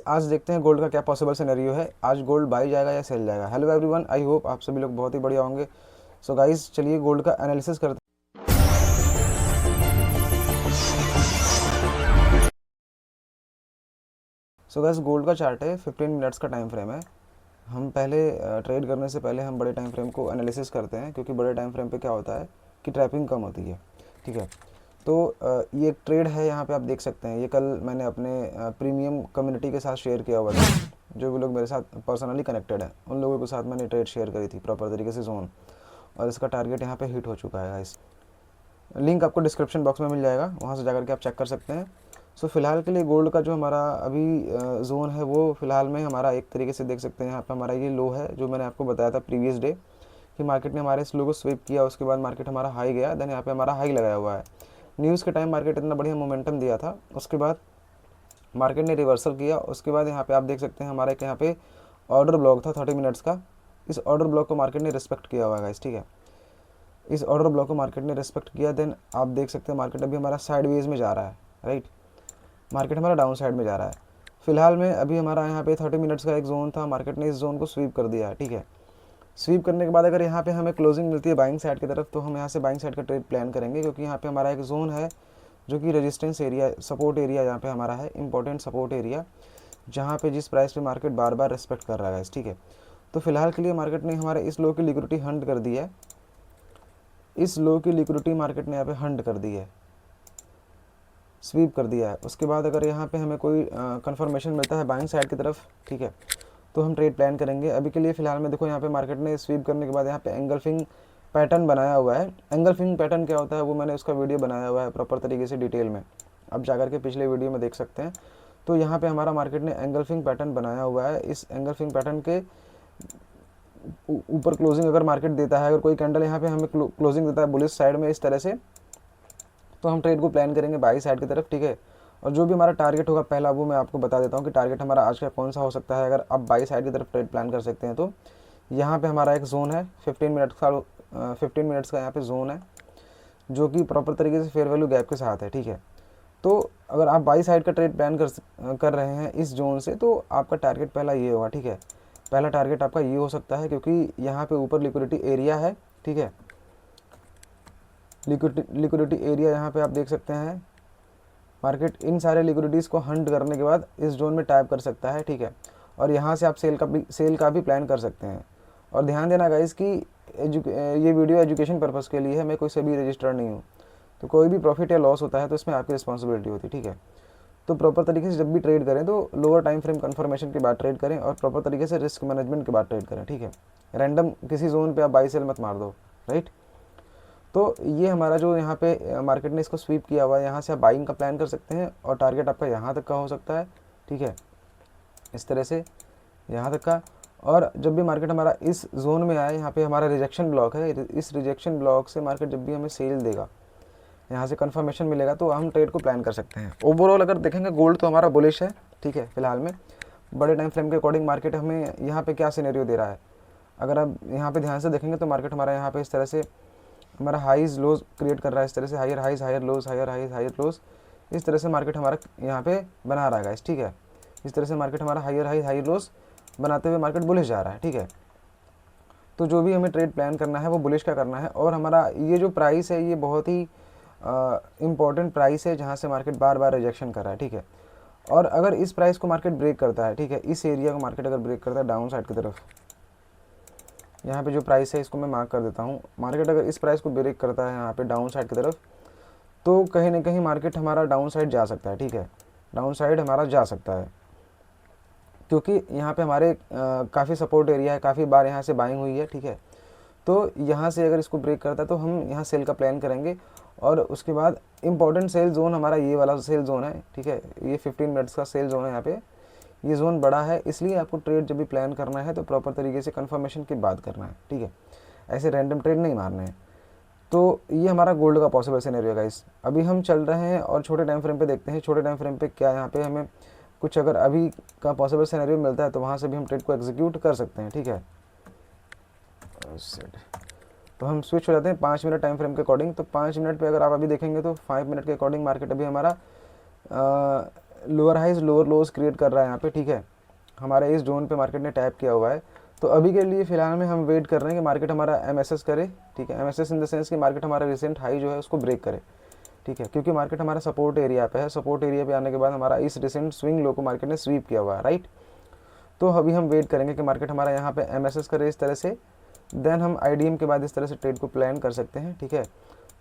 आज देखते हैं गोल्ड का क्या पॉसिबल सिनेरियो है। आज गोल्ड बाई जाएगा या सेल जाएगा। हेलो एवरीवन, आई होप आप सभी लोग बहुत ही बढ़िया होंगे। सो गाइस, चलिए गोल्ड का एनालिसिस करते हैं। सो गाइस, गोल्ड का चार्ट है, 15 मिनट्स का टाइम फ्रेम है। हम पहले ट्रेड करने से पहले हम बड़े टाइम फ्रेम को एनालिसिस करते हैं, क्योंकि बड़े टाइम फ्रेम पे क्या होता है कि ट्रैपिंग कम होती है। ठीक है, तो ये एक ट्रेड है, यहाँ पे आप देख सकते हैं। ये कल मैंने अपने प्रीमियम कम्युनिटी के साथ शेयर किया हुआ था। जो भी लोग मेरे साथ पर्सनली कनेक्टेड हैं उन लोगों के साथ मैंने ट्रेड शेयर करी थी प्रॉपर तरीके से जोन, और इसका टारगेट यहाँ पे हिट हो चुका है गाइस। लिंक आपको डिस्क्रिप्शन बॉक्स में मिल जाएगा, वहाँ से जाकर के आप चेक कर सकते हैं। सो फिलहाल के लिए गोल्ड का जो हमारा अभी जोन है वो फिलहाल में हमारा एक तरीके से देख सकते हैं। यहाँ पे हमारा ये लो है जो मैंने आपको बताया था प्रीवियस डे कि मार्केट ने हमारे इस लो को स्वीप किया, उसके बाद मार्केट हमारा हाई गया, देन यहाँ पे हमारा हाई लगाया हुआ है। न्यूज़ के टाइम मार्केट इतना बढ़िया मोमेंटम दिया था, उसके बाद मार्केट ने रिवर्सल किया। उसके बाद यहाँ पे आप देख सकते हैं हमारे यहाँ पे ऑर्डर ब्लॉक था 30 मिनट्स का। इस ऑर्डर ब्लॉक को मार्केट ने रिस्पेक्ट किया हुआ है, ठीक है। इस ऑर्डर ब्लॉक को मार्केट ने रिस्पेक्ट किया, देन आप देख सकते हैं मार्केट अभी हमारा साइडवेज में जा रहा है, राइट। मार्केट हमारा डाउन साइड में जा रहा है फिलहाल में। अभी हमारा यहाँ पे 30 मिनट्स का एक जोन था, मार्केट ने इस जोन को स्वीप कर दिया है, ठीक है। स्वीप करने के बाद अगर यहाँ पे हमें क्लोजिंग मिलती है बाइंग साइड की तरफ, तो हम यहाँ से बाइंग साइड का ट्रेड प्लान करेंगे, क्योंकि यहाँ पे हमारा एक जोन है जो कि रेजिस्टेंस एरिया, सपोर्ट एरिया यहाँ पे हमारा है, इंपॉर्टेंट सपोर्ट एरिया, जहाँ पे जिस प्राइस पे मार्केट बार बार रिस्पेक्ट कर रहा है, ठीक है। तो फिलहाल के लिए मार्केट ने हमारे इस लो की लिक्विडिटी हंट कर दी है। इस लो की लिक्विडिटी मार्केट ने यहाँ पे हंट कर दी है, स्वीप कर दिया है। उसके बाद अगर यहाँ पे हमें कोई कंफर्मेशन मिलता है बाइंग साइड की तरफ, ठीक है, तो हम ट्रेड प्लान करेंगे। अभी के लिए फिलहाल में देखो यहाँ पे मार्केट ने स्वीप करने के बाद यहाँ पे एंगल्फिंग पैटर्न बनाया हुआ है। एंगल्फिंग पैटर्न क्या होता है वो मैंने उसका वीडियो बनाया हुआ है प्रॉपर तरीके से डिटेल में, आप जाकर के पिछले वीडियो में देख सकते हैं। तो यहाँ पे हमारा मार्केट ने एंगल्फिंग पैटर्न बनाया हुआ है। इस एंगल्फिंग पैटर्न के ऊपर क्लोजिंग अगर मार्केट देता है, अगर कोई कैंडल यहाँ पे हमें क्लोजिंग देता है बुलिश साइड में इस तरह से, तो हम ट्रेड को प्लान करेंगे बाई साइड की तरफ, ठीक है। और जो भी हमारा टारगेट होगा पहला, वो मैं आपको बता देता हूँ कि टारगेट हमारा आज का कौन सा हो सकता है। अगर आप बाई साइड की तरफ ट्रेड प्लान कर सकते हैं तो यहाँ पे हमारा एक जोन है 15 मिनट्स का यहाँ पे जोन है, जो कि प्रॉपर तरीके से फेयर वैल्यू गैप के साथ है, ठीक है। तो अगर आप बाई साइड का ट्रेड प्लान कर रहे हैं इस जोन से, तो आपका टारगेट पहला ये होगा, ठीक है। पहला टारगेट आपका ये हो सकता है, क्योंकि यहाँ पे ऊपर लिक्विडिटी एरिया है, ठीक है। लिक्विडिटी एरिया यहाँ पे आप देख सकते हैं। मार्केट इन सारे लिक्विडिटीज़ को हंट करने के बाद इस जोन में टैप कर सकता है, ठीक है। और यहाँ से आप सेल का भी प्लान कर सकते हैं। और ध्यान देना गाइस कि ये वीडियो एजुकेशन पर्पज़ के लिए है, मैं कोई से भी रजिस्टर्ड नहीं हूँ। तो कोई भी प्रॉफिट या लॉस होता है तो इसमें आपकी रिस्पॉन्सिबिलिटी होती है, ठीक है। तो प्रॉपर तरीके से जब भी ट्रेड करें तो लोअर टाइम फ्रेम कन्फर्मेशन के बाद ट्रेड करें, और प्रॉपर तरीके से रिस्क मैनेजमेंट के बाद ट्रेड करें, ठीक है। रैंडम किसी जोन पे आप बाई सेल मत मार दो, राइट। तो ये हमारा जो यहाँ पे मार्केट ने इसको स्वीप किया हुआ है, यहाँ से आप बाइंग का प्लान कर सकते हैं, और टारगेट आपका यहाँ तक का हो सकता है, ठीक है, इस तरह से यहाँ तक का। और जब भी मार्केट हमारा इस जोन में आए, यहाँ पे हमारा रिजेक्शन ब्लॉक है, इस रिजेक्शन ब्लॉक से मार्केट जब भी हमें सेल देगा, यहाँ से कंफर्मेशन मिलेगा, तो हम ट्रेड को प्लान कर सकते हैं। ओवरऑल अगर देखेंगे गोल्ड तो हमारा बुलिश है, ठीक है। फिलहाल में बड़े टाइम फ्रेम के अकॉर्डिंग मार्केट हमें यहाँ पे क्या सिनेरियो दे रहा है, अगर आप यहाँ पे ध्यान से देखेंगे तो मार्केट हमारा यहाँ पे इस तरह से हमारा हाईज लोज क्रिएट कर रहा है, इस तरह से higher highs higher lows, higher highs higher lows, इस तरह से मार्केट हमारा यहाँ पे बना रहा है गाइस, ठीक है। इस तरह से मार्केट हमारा हायर हाइज हायर लोज बनाते हुए मार्केट बुलिश जा रहा है, ठीक है। तो जो भी हमें ट्रेड प्लान करना है वो बुलिश का करना है। और हमारा ये जो प्राइस है ये बहुत ही इम्पॉर्टेंट प्राइस है, जहाँ से मार्केट बार बार रिजेक्शन कर रहा है, ठीक है। और अगर इस प्राइस को मार्केट ब्रेक करता है, ठीक है, इस एरिया को मार्केट अगर ब्रेक करता है डाउन साइड की तरफ, यहाँ पे जो प्राइस है इसको मैं मार्क कर देता हूँ, मार्केट अगर इस प्राइस को ब्रेक करता है यहाँ पे डाउन साइड की तरफ, तो कहीं ना कहीं मार्केट हमारा डाउन साइड जा सकता है, ठीक है। डाउन साइड हमारा जा सकता है, क्योंकि यहाँ पे हमारे काफ़ी सपोर्ट एरिया है, काफ़ी बार यहाँ से बाइंग हुई है, ठीक है। तो यहाँ से अगर इसको ब्रेक करता है तो हम यहाँ सेल का प्लान करेंगे। और उसके बाद इंपॉर्टेंट सेल जोन हमारा ये वाला सेल जोन है, ठीक है। ये 15 मिनट्स का सेल जोन है, यहाँ पे ये जोन बड़ा है, इसलिए आपको ट्रेड जब भी प्लान करना है तो प्रॉपर तरीके से कंफर्मेशन की बात करना है, ठीक है। ऐसे रैंडम ट्रेड नहीं मारने हैं। तो ये हमारा गोल्ड का पॉसिबल सिनेरियो गाइस। अभी हम चल रहे हैं और छोटे टाइम फ्रेम पे देखते हैं, छोटे टाइम फ्रेम पे क्या यहाँ पे हमें कुछ अगर अभी का पॉसिबल सिनेरियो मिलता है तो वहाँ से भी हम ट्रेड को एग्जीक्यूट कर सकते हैं, ठीक है। तो हम स्विच हो जाते हैं 5 मिनट टाइम फ्रेम के अकॉर्डिंग। तो 5 मिनट पे अगर आप अभी देखेंगे तो 5 मिनट के अकॉर्डिंग मार्केट अभी हमारा lower highs lower lows create कर रहा है यहाँ पे, ठीक है। हमारे इस जोन पे मार्केट ने टैप किया हुआ है। तो अभी के लिए फ़िलहाल में हम वेट कर रहे हैं कि मार्केट हमारा एमएसएस करे, ठीक है। एमएसएस इन द सेंस कि मार्केट हमारा रिसेंट हाई जो है उसको ब्रेक करे, ठीक है, क्योंकि मार्केट हमारा सपोर्ट एरिया पे है। सपोर्ट एरिया पे आने के बाद हमारा इस रिसेंट स्विंग लो को मार्केट ने स्वीप किया हुआ है, राइट। तो अभी हम वेट करेंगे कि मार्केट हमारा यहाँ पे एमएसएस करे इस तरह से, देन हम आईडीएम के बाद इस तरह से ट्रेड को प्लान कर सकते हैं, ठीक है।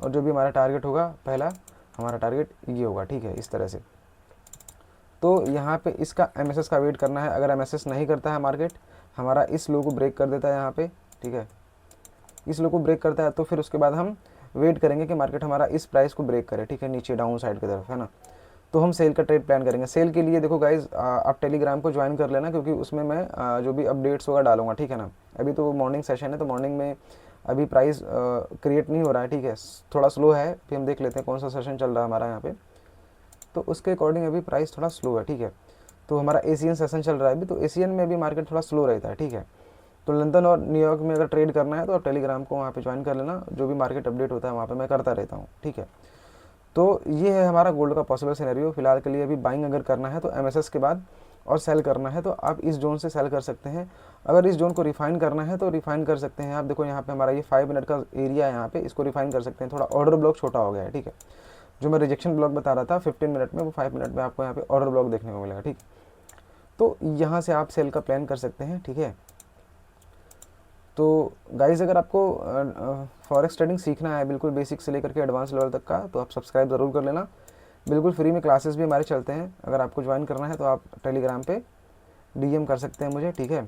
और जो भी हमारा टारगेट होगा, पहला हमारा टारगेट ये होगा, ठीक है, इस तरह से। तो यहाँ पे इसका एमएसएस का वेट करना है। अगर एमएसएस नहीं करता है मार्केट, हमारा इस लो को ब्रेक कर देता है यहाँ पे, ठीक है, इस लो को ब्रेक करता है, तो फिर उसके बाद हम वेट करेंगे कि मार्केट हमारा इस प्राइस को ब्रेक करे, ठीक है, नीचे डाउन साइड की तरफ, है ना। तो हम सेल का ट्रेड प्लान करेंगे। सेल के लिए देखो गाइज, आप टेलीग्राम को ज्वाइन कर लेना, क्योंकि उसमें मैं जो भी अपडेट्स होगा डालूंगा, ठीक है ना। अभी तो मॉर्निंग सेशन है, तो मॉर्निंग में अभी प्राइस क्रिएट नहीं हो रहा है, ठीक है, थोड़ा स्लो है। फिर हम देख लेते हैं कौन सा सेशन चल रहा है हमारा यहाँ पे। तो उसके अकॉर्डिंग अभी प्राइस थोड़ा स्लो है, ठीक है। तो हमारा एशियन सेशन चल रहा है अभी, तो एशियन में भी मार्केट थोड़ा स्लो रहता है, ठीक है। तो लंदन और न्यूयॉर्क में अगर ट्रेड करना है तो आप टेलीग्राम को वहाँ पे ज्वाइन कर लेना। जो भी मार्केट अपडेट होता है वहाँ पे मैं करता रहता हूँ, ठीक है। तो ये है हमारा गोल्ड का पॉसिबल सिनेरियो। फिलहाल के लिए अभी बाइंग अगर करना है तो एमएसएस के बाद, और सेल करना है तो आप इस जोन से सेल कर सकते हैं। अगर इस जोन को रिफाइन करना है तो रिफाइन कर सकते हैं आप। देखो यहाँ पे हमारा ये 5 मिनट का एरिया है, यहाँ पे इसको रिफाइन कर सकते हैं। थोड़ा ऑर्डर ब्लॉक छोटा हो गया है, ठीक है। जो मैं रिजेक्शन ब्लॉक बता रहा था 15 मिनट में, वो 5 मिनट में आपको यहाँ पे ऑर्डर ब्लॉक देखने को मिलेगा, ठीक। तो यहाँ से आप सेल का प्लान कर सकते हैं, ठीक है। तो गाइज़, अगर आपको फॉरेक्स ट्रेडिंग सीखना है बिल्कुल बेसिक से लेकर के एडवांस लेवल तक का, तो आप सब्सक्राइब ज़रूर कर लेना। बिल्कुल फ्री में क्लासेस भी हमारे चलते हैं। अगर आपको ज्वाइन करना है तो आप टेलीग्राम पे डीएम कर सकते हैं मुझे, ठीक है।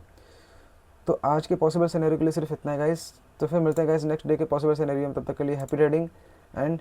तो आज के पॉसिबल सिनेरियो के लिए सिर्फ इतना है गाइस। तो फिर मिलते हैं गाइस नेक्स्ट डे के पॉसिबल सिनेरियो में। तब तक के लिए हैप्पी ट्रेडिंग एंड